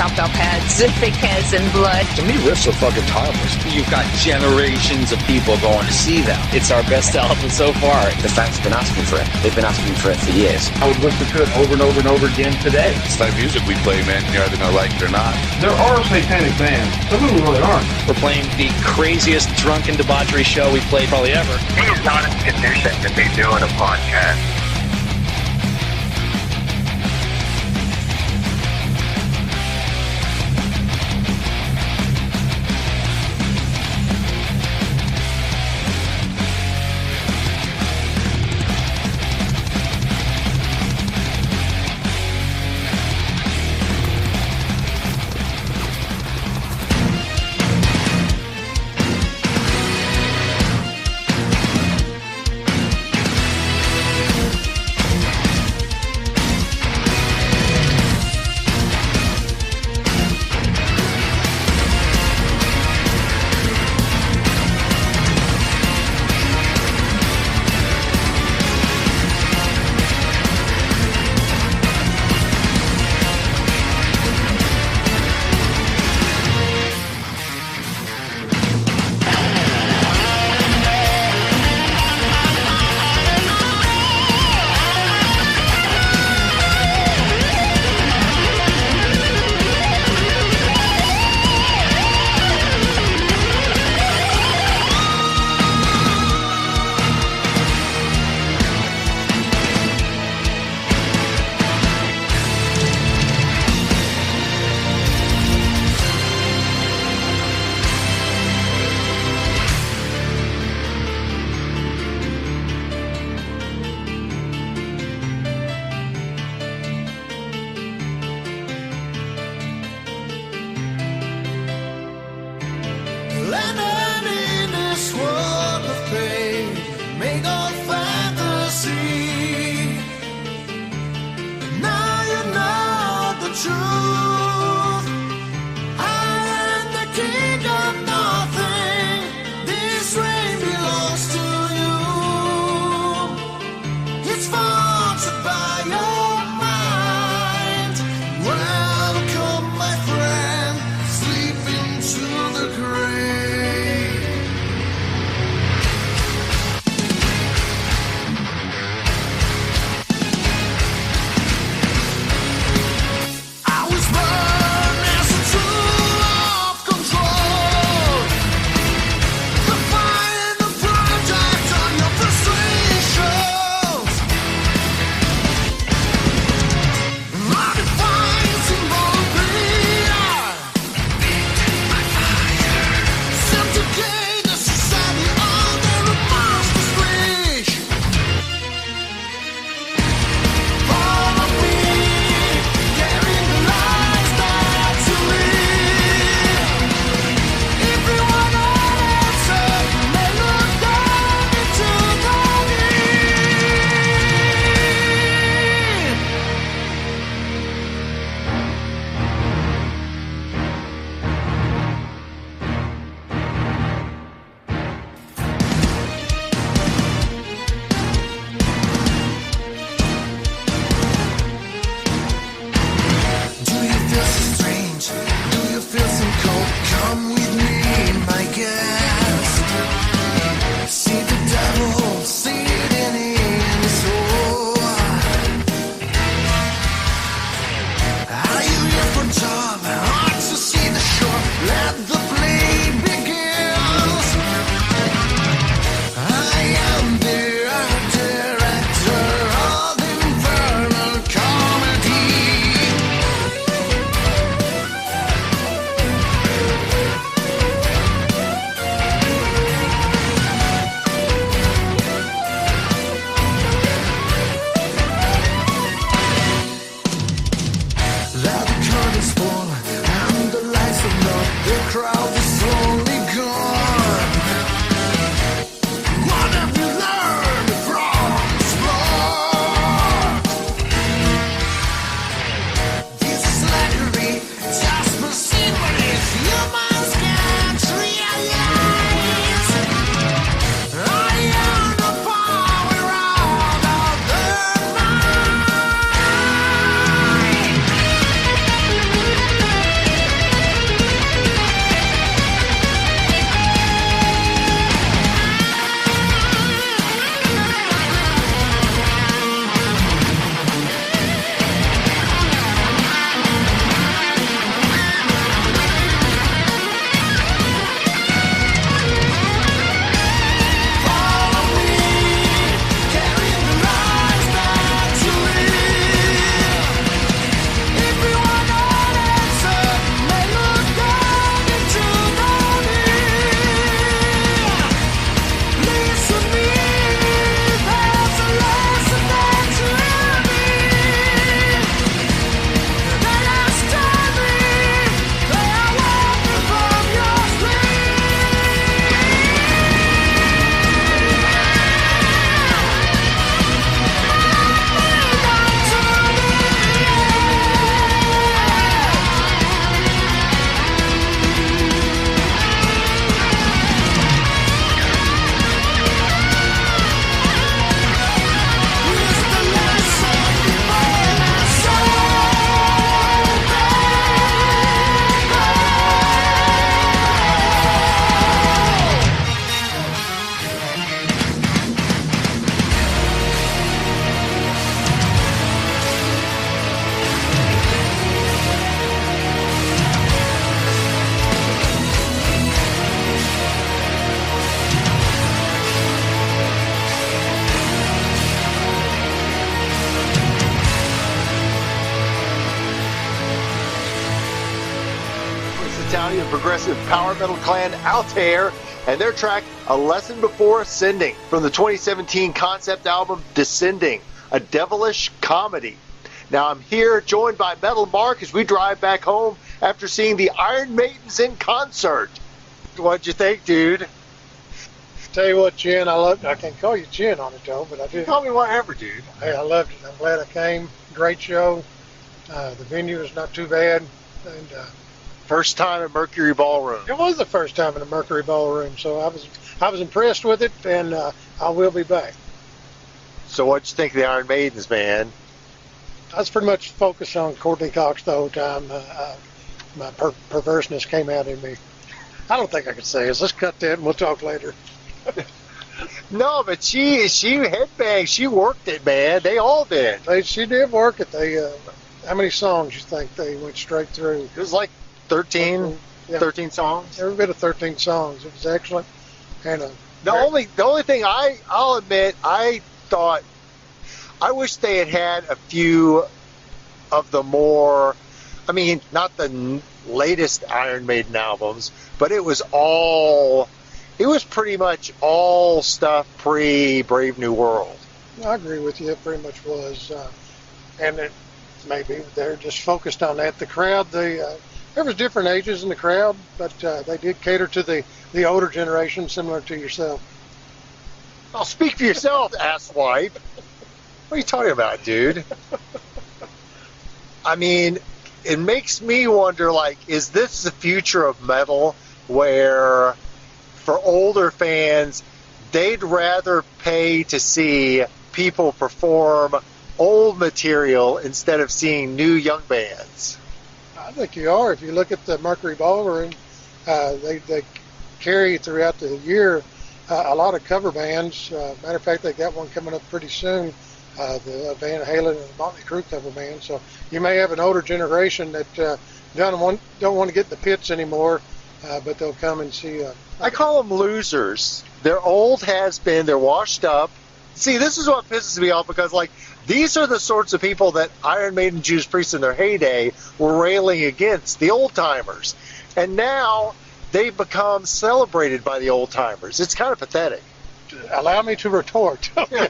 chopped off heads, fake heads and blood. To me, riffs are fucking timeless. You've got generations of people going to see them. It's our best album so far. The fans have been asking for it. They've been asking for it for years. I would listen to it over and over and over again today. It's like music we play, man. You're either gonna like it or not. There are satanic bands. Some of them really aren't. We're playing the craziest drunken debauchery show we've played probably ever. He is not in condition to be doing a podcast. Let the curtains fall. Italian progressive power metal clan Altair and their track A Lesson Before Ascending from the 2017 concept album Descending, a devilish comedy. Now I'm here joined by Metal Mark as we drive back home after seeing the Iron Maidens in concert. What'd you think, dude? Tell you what, Jen, I can't call you Jen on it though, but I did. Call me whatever, dude. Hey, I loved it. I'm glad I came. Great show. The venue is not too bad, and First time at Mercury Ballroom. it was the first time in the Mercury Ballroom, so I was impressed with it, and I will be back. So what'd you think of the Iron Maidens, man? I was pretty much focused on Courtney Cox the whole time. My perverseness came out in me. I don't think I could say this. Let's cut that and we'll talk later. No, but she headbanged. She worked it, man. They all did. She did work it. How many songs you think they went straight through? It was like 13 songs. Every bit of 13 songs. It was excellent. And the only thing I'll admit, I thought, I wish they had a few of the more, I mean, not the latest Iron Maiden albums, but it was pretty much all stuff pre-Brave New World. I agree with you. It pretty much was. And maybe they're just focused on that. The crowd, there was different ages in the crowd, but they did cater to the older generation, similar to yourself. I'll speak for yourself, asswipe. What are you talking about, dude? I mean, it makes me wonder, like, is this the future of metal where, for older fans, they'd rather pay to see people perform old material instead of seeing new young bands? I think you are. If you look at the Mercury Ballroom, they carry throughout the year a lot of cover bands. Matter of fact, they got one coming up pretty soon, the Van Halen and the Motley Crue cover band. So you may have an older generation that don't want to get in the pits anymore, but they'll come and see. I call them losers. They're old has-been. They're washed up. See, this is what pisses me off, because, like, these are the sorts of people that Iron Maiden, Judas Priest in their heyday were railing against, the old-timers. And now they've become celebrated by the old-timers. It's kind of pathetic. Allow me to retort. Okay.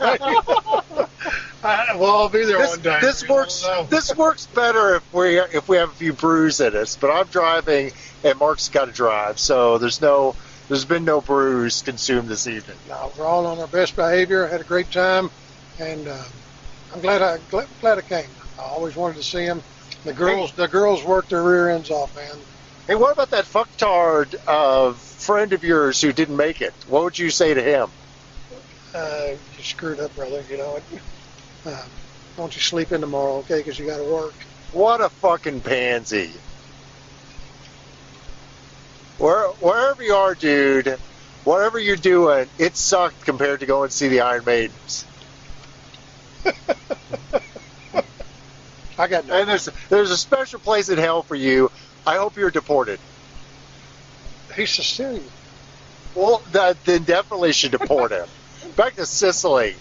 I'll be there one day. This works better if we have a few brews in us. But I'm driving, and Mark's got to drive, so there's been no brews consumed this evening. No, we're all on our best behavior. I had a great time, and I'm glad I came. I always wanted to see them. The girls worked their rear ends off, man. Hey, what about that fucktard friend of yours who didn't make it? What would you say to him? You screwed up, brother. You know it. Why don't you sleep in tomorrow, okay? Because you got to work. What a fucking pansy. Wherever you are, dude, whatever you're doing, it sucked compared to going to see the Iron Maidens. I got no. And there's a special place in hell for you. I hope you're deported. He's Sicilian. Well, then definitely should deport him. Back to Sicily.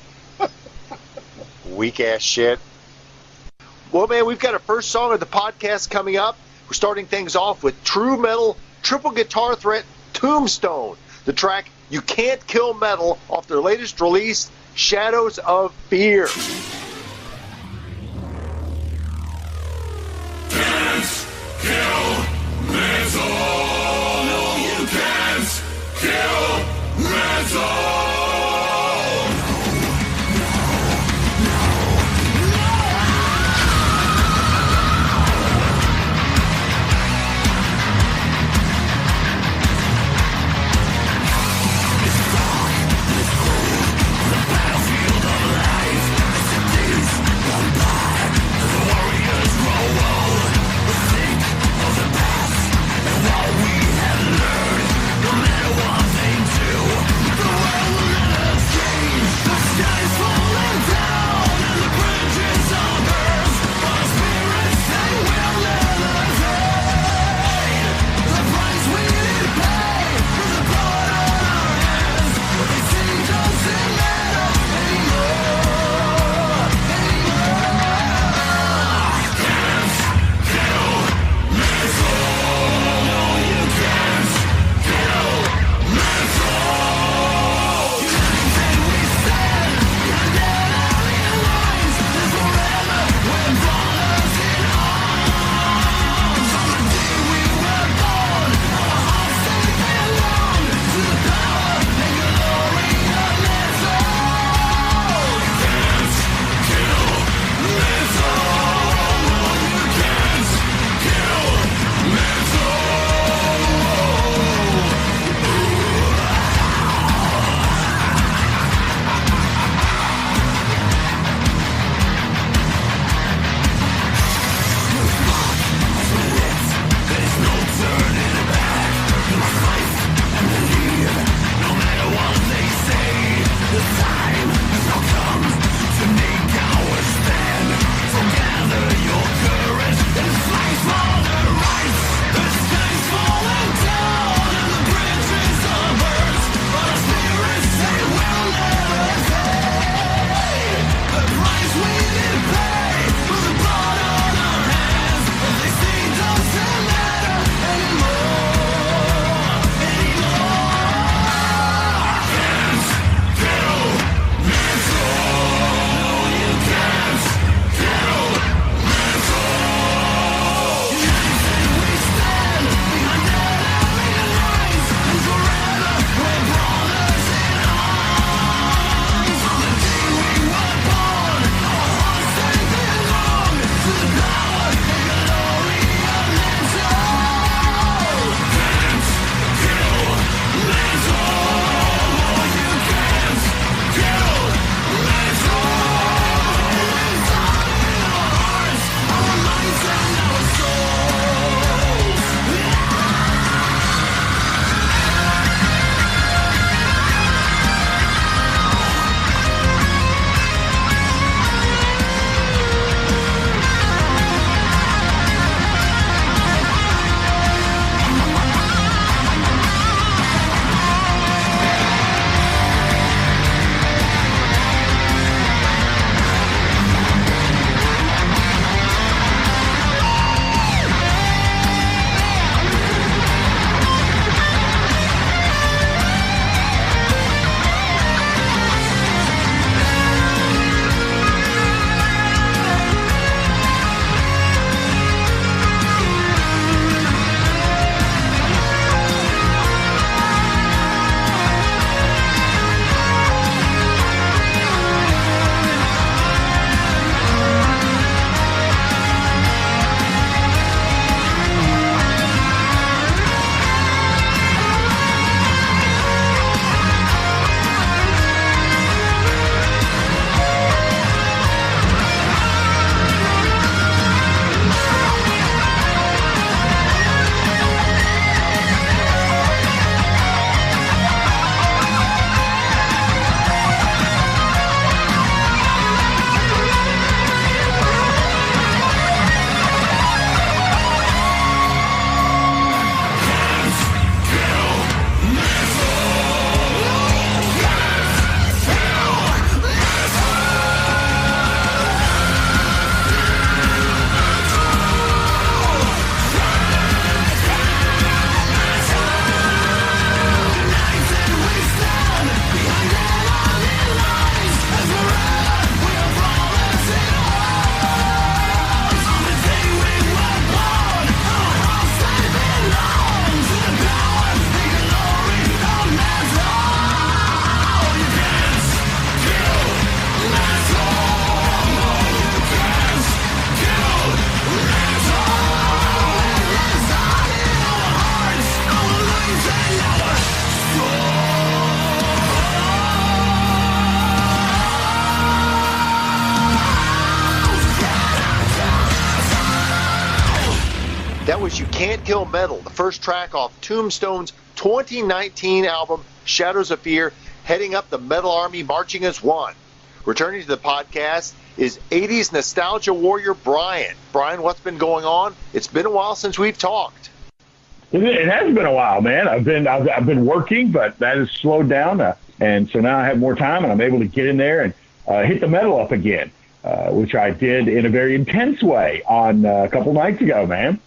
Weak ass shit. Well, man, we've got a first song of the podcast coming up. We're starting things off with true metal triple guitar threat Tomestone. The track You Can't Kill Metal off their latest release, Shadows of Fear. Can't kill metal. No, you can't kill metal. Battlefield of life. That was You Can't Kill Metal, the first track off Tombstone's 2019 album, Shadows of Fear, heading up the Metal Army Marching as One. Returning to the podcast is 80s nostalgia warrior Brian. Brian, what's been going on? It's been a while since we've talked. It has been a while, man. I've been working, but that has slowed down, and so now I have more time, and I'm able to get in there and hit the metal up again, which I did in a very intense way on a couple nights ago, man.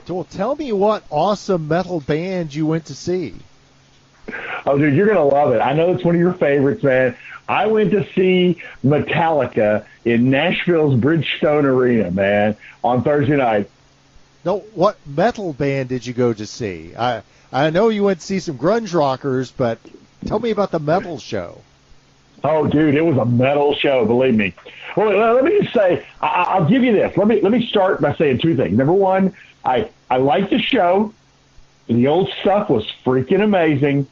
Well, tell me what awesome metal band you went to see. Oh, dude, you're going to love it. I know it's one of your favorites, man. I went to see Metallica in Nashville's Bridgestone Arena, man, on Thursday night. No, what metal band did you go to see? I know you went to see some grunge rockers, but tell me about the metal show. Oh, dude, it was a metal show, believe me. Well, let me just say, I'll give you this. Let me start by saying two things. Number one, I liked the show. The old stuff was freaking amazing.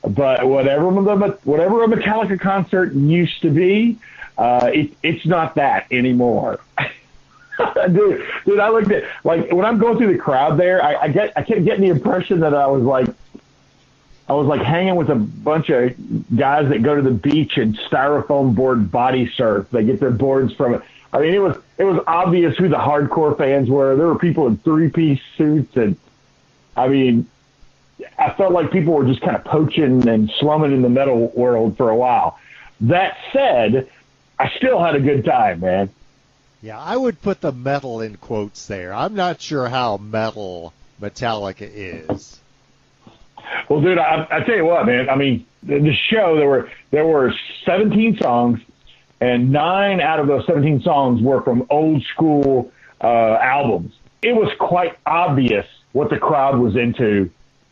But whatever a Metallica concert used to be, it's not that anymore. dude, I looked at, like, when I'm going through the crowd there, I kept getting the impression that I was like hanging with a bunch of guys that go to the beach and styrofoam board body surf. They get their boards from it. I mean, it was obvious who the hardcore fans were. There were people in three-piece suits, and I mean, I felt like people were just kind of poaching and slumming in the metal world for a while. That said, I still had a good time, man. Yeah, I would put the metal in quotes there. I'm not sure how metal Metallica is. Well, dude, I tell you what, man. I mean, the show, there were 17 songs, and 9 out of those 17 songs were from old school albums. It was quite obvious what the crowd was into.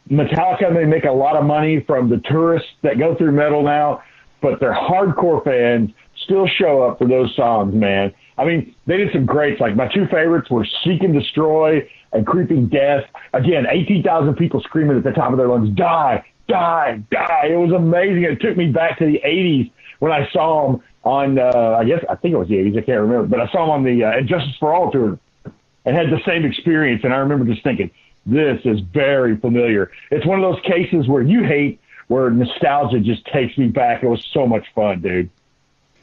Metallica, they make a lot of money from the tourists that go through metal now, but their hardcore fans still show up for those songs, man. I mean, they did some greats. Like, my two favorites were Seek and Destroy and Creeping Death. Again, 18,000 people screaming at the top of their lungs, die, die, die. It was amazing. It took me back to the 80s when I saw them on, I think it was the 80s, I can't remember, but I saw them on the Justice for All tour and had the same experience. And I remember just thinking, this is very familiar. It's one of those cases where you hate, where nostalgia just takes me back. It was so much fun, dude.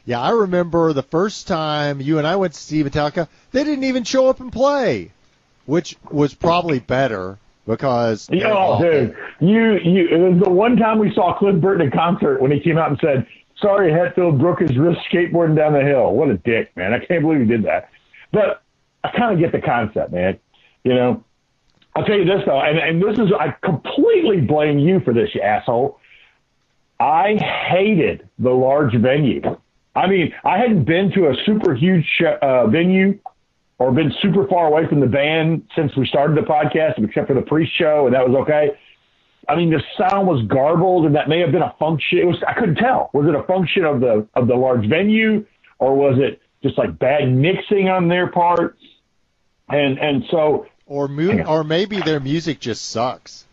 Yeah, I remember the first time you and I went to see Metallica, they didn't even show up and play, which was probably better because... Oh, dude, it was the one time we saw Cliff Burton in concert when he came out and said, sorry, Hetfield broke his wrist skateboarding down the hill. What a dick, man. I can't believe he did that. But I kind of get the concept, man. You know, I'll tell you this, though, and this is, I completely blame you for this, you asshole. I hated the large venue. I mean, I hadn't been to a super huge venue or been super far away from the band since we started the podcast, except for the pre-show, and that was okay. I mean, the sound was garbled, and that may have been a function. I couldn't tell. Was it a function of the large venue, or was it just like bad mixing on their part? And so... Or maybe their music just sucks.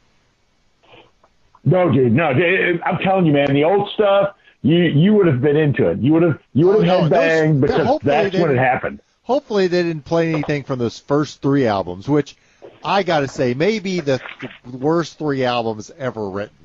No, dude, no. I'm telling you, man, the old stuff, you would have been into it. You would have headbanged because that's when it happened. Hopefully they didn't play anything from those first 3 albums, which I got to say, maybe the worst 3 albums ever written.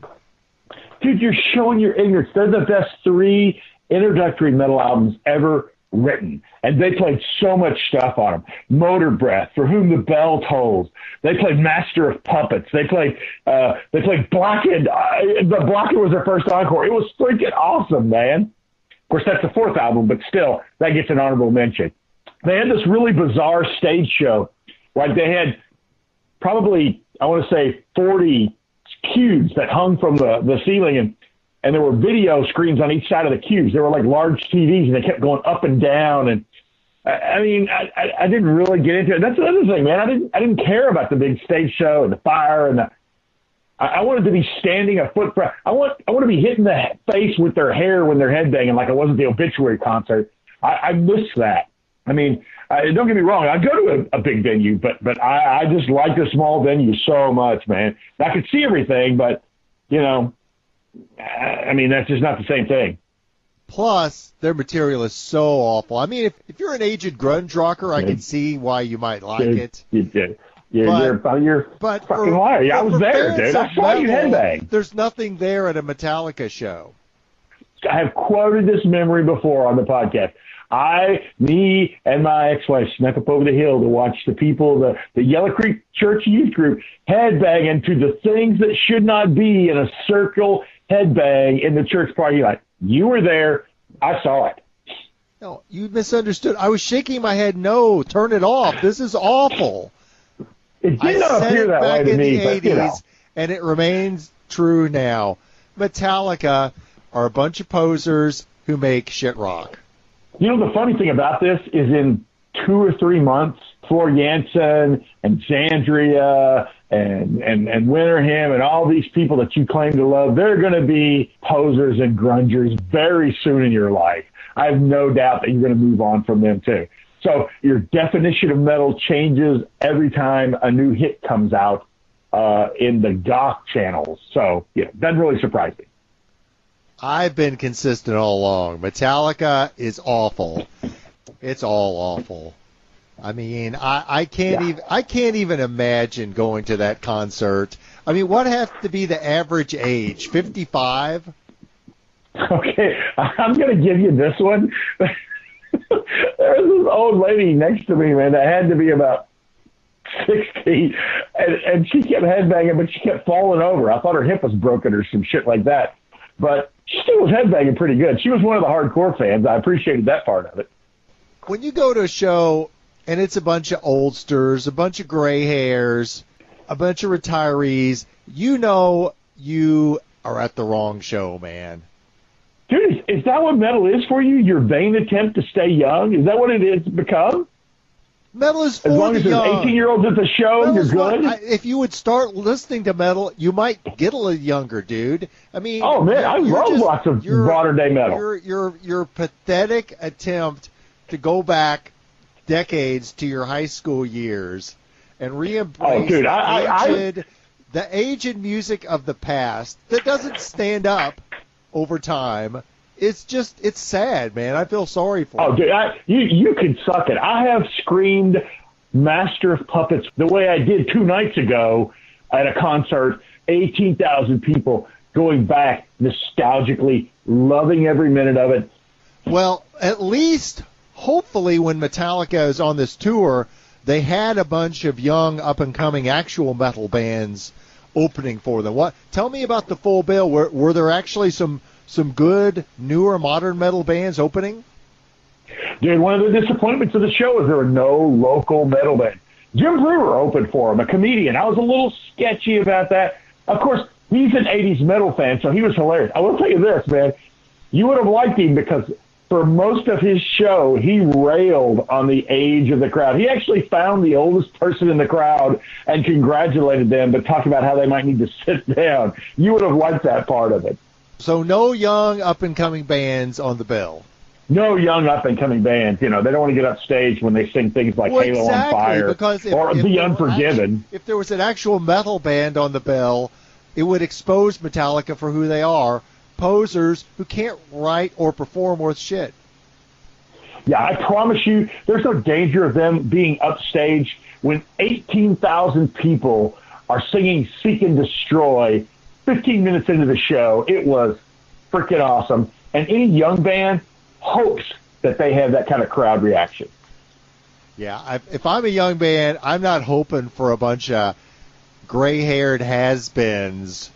Dude, you're showing your ignorance. They're the best 3 introductory metal albums ever written, and they played so much stuff on them. Motor Breath, For Whom the Bell Tolls. They played Master of Puppets. They played Blockhead. The Blockhead was their first encore. It was freaking awesome, man. Of course, that's the 4th album, but still, that gets an honorable mention. They had this really bizarre stage show. Like, they had probably, I want to say, 40 cubes that hung from the ceiling, and there were video screens on each side of the cubes. They were like large TVs, and they kept going up and down. And I mean, I didn't really get into it. That's another thing, man. I didn't care about the big stage show and the fire and I wanted to be standing a foot from. I want to be hitting the face with their hair when they're headbanging, like it wasn't the Obituary concert. I miss that. I mean, don't get me wrong. I go to a big venue, but I just like the small venue so much, man. I could see everything, but you know. I mean, that's just not the same thing. Plus, their material is so awful. I mean, if you're an aged grunge rocker, I can see why you might like it. You're fucking liar. Yeah, I was there, dude. I saw you headbang. There's nothing there at a Metallica show. I have quoted this memory before on the podcast. Me and my ex-wife snuck up over the hill to watch the people, the Yellow Creek Church Youth Group, headbanging to the things that should not be in a circle headbang in the church parking lot. You were there. I saw it. No, you misunderstood. I was shaking my head. No, turn it off. This is awful. It did not appear that way to me, but you know. And it remains true now. Metallica are a bunch of posers who make shit rock. You know, the funny thing about this is in 2 or 3 months, Floor Jansen and Xandria and Winterham and all these people that you claim to love, they're going to be posers and grungers very soon in your life. I have no doubt that you're going to move on from them too. So your definition of metal changes every time a new hit comes out in the goth channels. So, yeah, doesn't really surprise me. I've been consistent all along. Metallica is awful. It's all awful. I mean, I can't even imagine going to that concert. I mean, what has to be the average age? 55? Okay, I'm going to give you this one. There was this old lady next to me, man, that had to be about 60, and she kept headbanging, but she kept falling over. I thought her hip was broken or some shit like that. But she still was headbanging pretty good. She was one of the hardcore fans. I appreciated that part of it. When you go to a show and it's a bunch of oldsters, a bunch of gray hairs, a bunch of retirees, you know you are at the wrong show, man. Dude, is that what metal is for you? Your vain attempt to stay young? Is that what it is become? Metal is for as long the as there's young. 18-year-olds at the show, you're good? If you would start listening to metal, you might get a little younger, dude. I mean, oh man, I love lots of modern day metal. Your pathetic attempt to go back decades to your high school years and re-embrace the aged music of the past that doesn't stand up over time. It's sad, man. I feel sorry for you. Oh, dude, you can suck it. I have screamed Master of Puppets the way I did 2 nights ago at a concert, 18,000 people going back nostalgically, loving every minute of it. Well, at least, hopefully, when Metallica is on this tour, they had a bunch of young, up-and-coming actual metal bands opening for them. Tell me about the full bill. Were there actually some good, newer, modern metal bands opening? Dude, one of the disappointments of the show is there were no local metal bands. Jim Brewer opened for him, a comedian. I was a little sketchy about that. Of course, he's an 80s metal fan, so he was hilarious. I will tell you this, man. You would have liked him because for most of his show, he railed on the age of the crowd. He actually found the oldest person in the crowd and congratulated them, but talked about how they might need to sit down. You would have liked that part of it. So no young up-and-coming bands on the bill. No young up-and-coming bands. You know, they don't want to get up stage when they sing things like Halo on Fire or The Unforgiven. If there was an actual metal band on the bill, it would expose Metallica for who they are, posers who can't write or perform worth shit. Yeah, I promise you, there's no danger of them being upstaged when 18,000 people are singing Seek and Destroy 15 minutes into the show. It was freaking awesome. And any young band hopes that they have that kind of crowd reaction. Yeah, if I'm a young band, I'm not hoping for a bunch of gray-haired has-beens.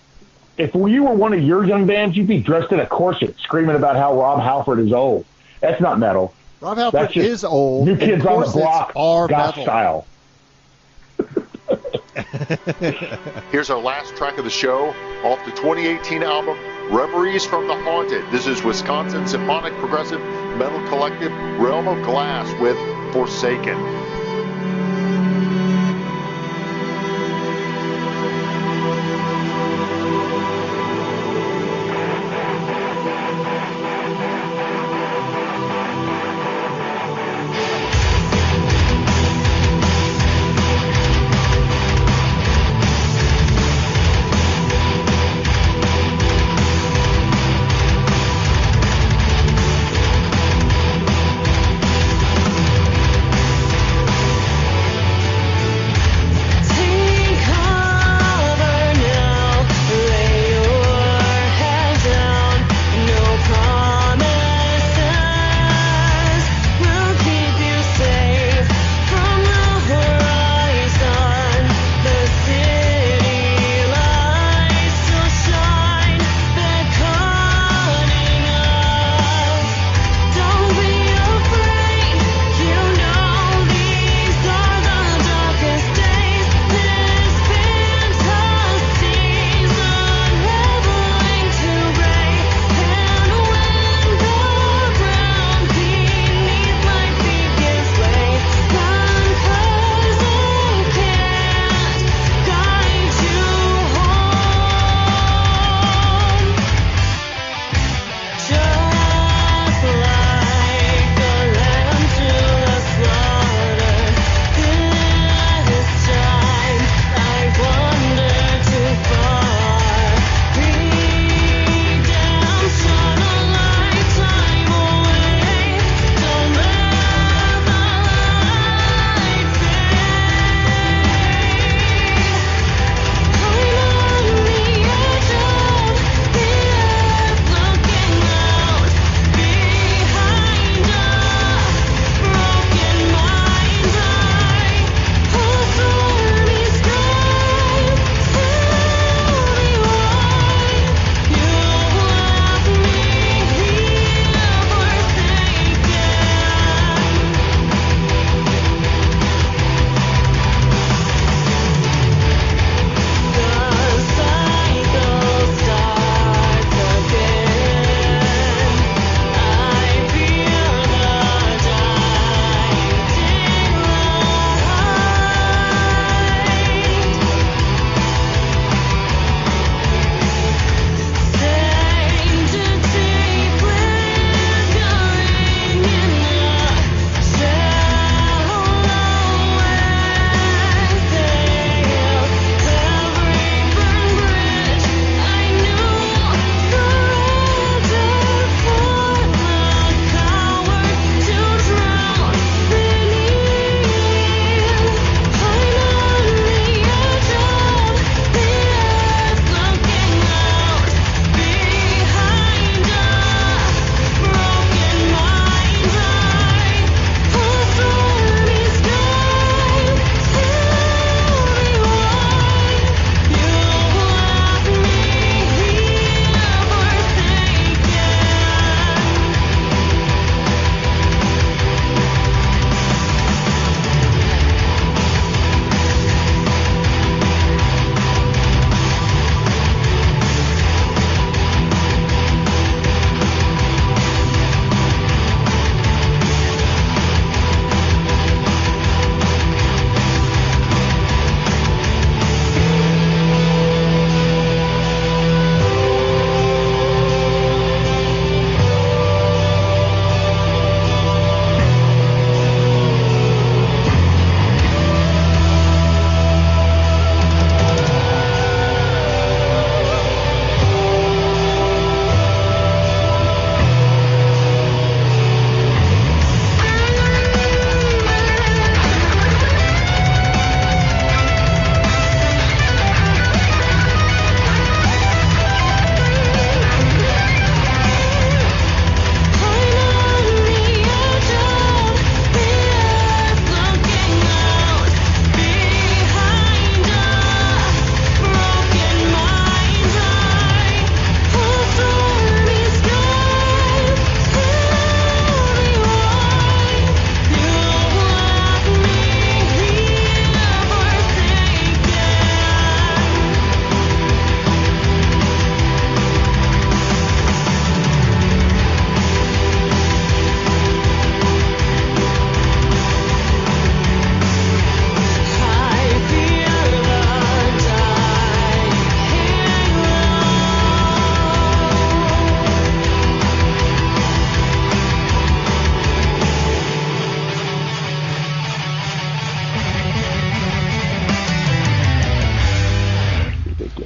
If you were one of your young bands, you'd be dressed in a corset screaming about how Rob Halford is old. That's not metal. Rob Halford is old. New Kids on the Block, goth style. Here's our last track of the show off the 2018 album Reveries from the Haunted. This is Wisconsin symphonic progressive metal collective Realm of Glass with Forsaken.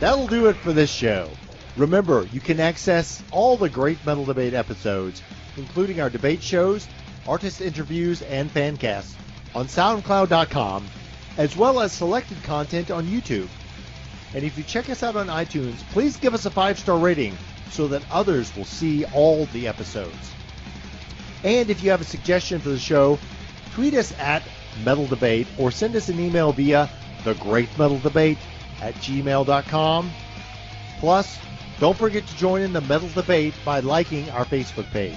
that'll do it for this show. Remember, you can access all the great Metal Debate episodes, including our debate shows, artist interviews, and fan casts on SoundCloud.com, as well as selected content on YouTube. And if you check us out on iTunes, please give us a 5-star rating so that others will see all the episodes. And if you have a suggestion for the show, tweet us at Metal Debate or send us an email via thegreatmetaldebate@gmail.com. Plus, don't forget to join in the Metal Debate by liking our Facebook page.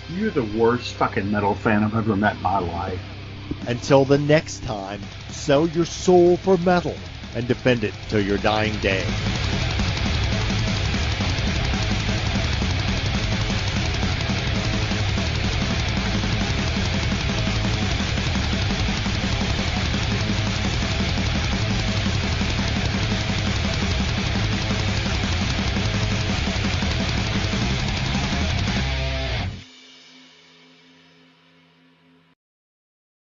You're the worst fucking metal fan I've ever met in my life. Until the next time, sell your soul for metal and defend it till your dying day.